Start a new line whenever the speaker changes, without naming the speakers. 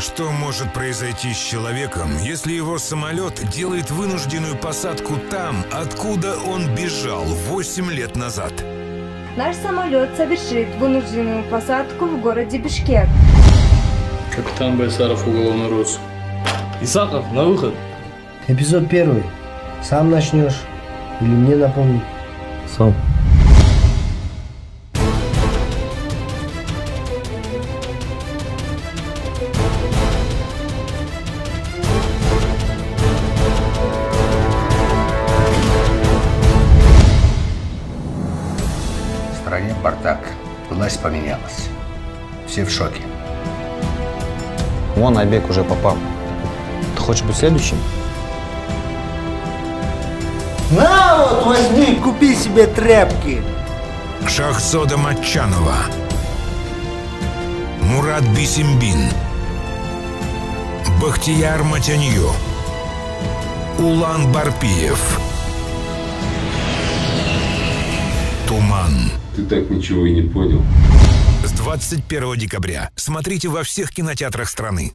Что может произойти с человеком, если его самолет делает вынужденную посадку там, откуда он бежал 8 лет назад?
Наш самолет совершит вынужденную посадку в городе Бишкек.
Капитан Байсаров, уголовный розыск.
Исаков, на выход.
Эпизод 1. Сам начнешь или мне напомнить?
Сам.
В стране бардак. Власть поменялась. Все в шоке.
Вон Айбек уже попал. Ты хочешь быть следующим?
На вот, возьми, купи себе тряпки.
Шахзода Матчанова, Мурат Бисимбин, Бахтияр Матянью, Улан Барпиев. Туман.
Ты так ничего и не понял.
С 21 декабря смотрите во всех кинотеатрах страны.